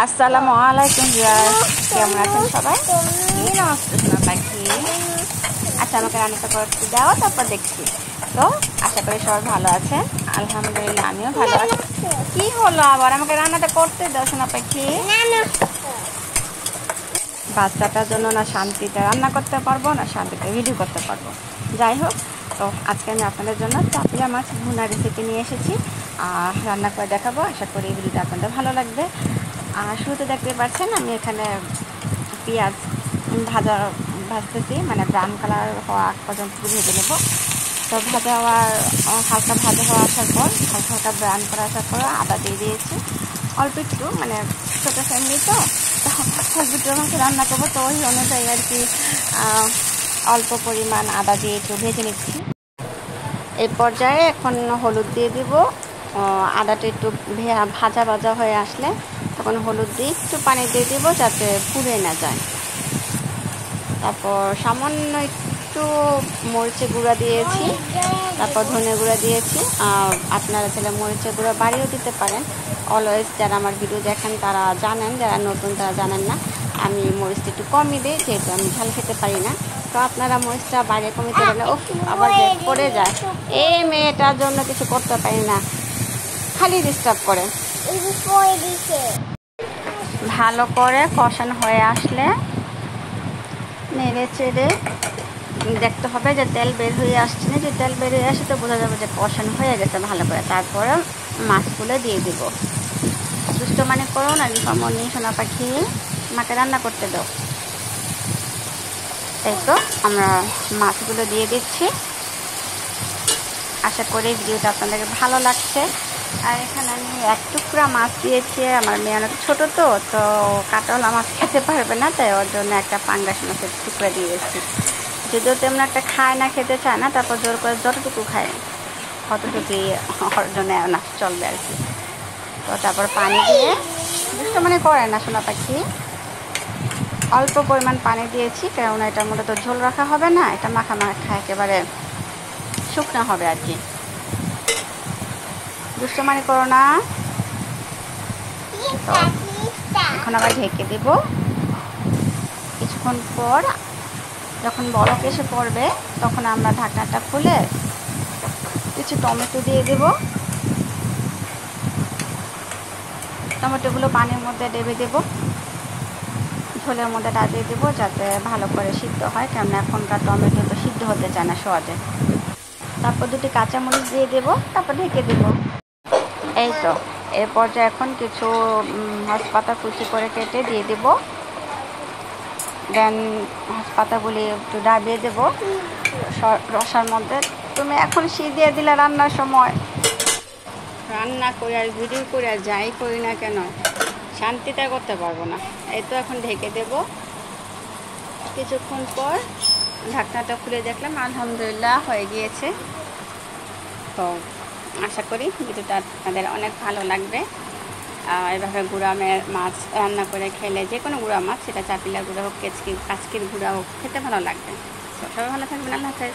আসসালামু আলাইকুম ভিউয়ার্স, কেমন আছেন সবাই? নমস্তে সোনা পাখি। আচ্ছা, আমাকে রান্নাটা করতে দাও, তারপর দেখছি। তো আশা করি সবাই ভালো আছেন। আলহামদুলিল্লাহ, আমিও ভালো আছি। কি হলো আবার? আমাকে রান্নাটা করতে দাও সোনা পাখি। বাচ্চাটার জন্য না শান্তিতে রান্না করতে পারবো, না শান্তিতে ভিডিও করতে পারবো। যাই হোক, তো আজকে আমি আপনাদের জন্য চাপিলা মাছ ভুনা রেসিপি নিয়ে এসেছি, রান্না করে দেখাবো। আশা করি এই ভিডিওটা আপনাদের ভালো লাগবে। শুরুতে দেখতে পাচ্ছেন আমি এখানে পেঁয়াজ ভাজতেছি, মানে ব্রাউন কালার হওয়া পর্যন্ত ভেজে নেব। তো ভাজা হওয়ার হালকা ভাজা হওয়া আসার পর হালকা হালকা ব্রাউন করে আসার পর আদা দিয়ে দিয়েছি অল্প একটু, মানে ছোটো ফ্যামিলি তো একটু আমাকে রান্না করবো, তো ওই অনুযায়ী আর কি অল্প পরিমাণ আদা দিয়ে একটু ভেজে নিচ্ছি। এই পর্যায়ে এখন হলুদ দিয়ে দিব। আদাটা একটু ভাজা ভাজা হয়ে আসলে তখন হলুদ দিয়ে একটু পানি দিয়ে দিব যাতে পুড়ে না যায়। তারপর সামান্য একটু মরিচের গুঁড়া দিয়েছি, তারপর ধনে গুঁড়া দিয়েছি। আপনারা চাইলে মরিচের গুঁড়া বাড়িয়েও দিতে পারেন। অলওয়েজ যারা আমার ভিডিও দেখেন তারা জানেন, যারা নতুন তারা জানেন না, আমি মরিচটা একটু কমই দিই, যেহেতু আমি ঝাল খেতে পারি না। তো আপনারা মরিচটা বাড়িয়ে কমিতে পারলে ও আবার পড়ে যায়। এই মেয়েটার জন্য কিছু করতে পারি না, খালি ডিস্টার্ব করে। ভালো করে কষানো হয়ে আসলে নেড়ে চেড়ে দেখতে হবে যে তেল বের হয়ে আসছে না। যে তেল বের হয়ে আসে তো বোঝা যাবে যে কষানো হয়ে গেছে ভালো করে। তারপরে মাছগুলো দিয়ে দিব। দুষ্ট মানে করো না, রিফামনি সোনা পাখি, মাকে রান্না করতে দাও। তাই তো আমরা মাছগুলো দিয়ে দিচ্ছি। আশা করি ভিডিওটা আপনাদেরকে ভালো লাগছে। আর এখানে আমি এক টুকরা মাছ দিয়েছি, আমার মেয়ে অনেক ছোটো তো কাঁটাওয়ালা মাছ খেতে পারবে না, তাই ওর জন্য একটা পাঙ্গাস মাছের টুকরা দিয়েছি। যদিও তেমন একটা খায় না, খেতে চায় না, তারপর জোর করে যতটুকু খায় অতটুকুই ওর জন্য না চলবে আর কি। তো তারপর পানি দিয়ে দুষ্ট মানে করে না সোনা পাখি, অল্প পরিমাণ পানি দিয়েছি, কারণ এটার মধ্যে তো ঝোল রাখা হবে না, এটা মাখা মাখা একেবারে শুকনো হবে আর কি। দুষ্ট মানে করো না। তো এখন আবার ঢেকে দেব। কিছুক্ষণ পর যখন বরফ এসে পড়বে তখন আমরা ঢাকনাটা খুলে কিছু টমেটো দিয়ে দেব। টমেটোগুলো পানির মধ্যে ডেবে দেব, ঝোলের মধ্যে দিয়ে দেবো যাতে ভালো করে সিদ্ধ হয়, কেন এখনকার টমেটো তো সিদ্ধ হতে চায় না সহজে। তারপর দুটি কাঁচামরিচ দিয়ে দেব, তারপর ঢেকে দেব। এই তো এর পর্যায়ে এখন কিছু হসপাতা কুচি করে কেটে দিয়ে দেব। দেন হসপাতাগুলি একটু ডাবিয়ে দেবো রসার মধ্যে। তুমি এখন শীত দিয়ে দিলে রান্নার সময়, রান্না করে আর ভিডিও করে আর যাই করি না কেন শান্তিতে করতে পারবো না। এই তো এখন ঢেকে দেব। কিছুক্ষণ পর ঢাকনাটা খুলে দেখলাম আলহামদুলিল্লাহ হয়ে গিয়েছে। তো আশা করি ভিডিওটা আপনাদের অনেক ভালো লাগবে। এভাবে গুঁড়া মাছ রান্না করে খেলে, যে কোনো গুঁড়া মাছ, সেটা চাপিলা গুঁড়া হোক, কাচকির গুঁড়া হোক, খেতে ভালো লাগবে। সবাই ভালো থাকবেন, আল্লাহ হাফেজ।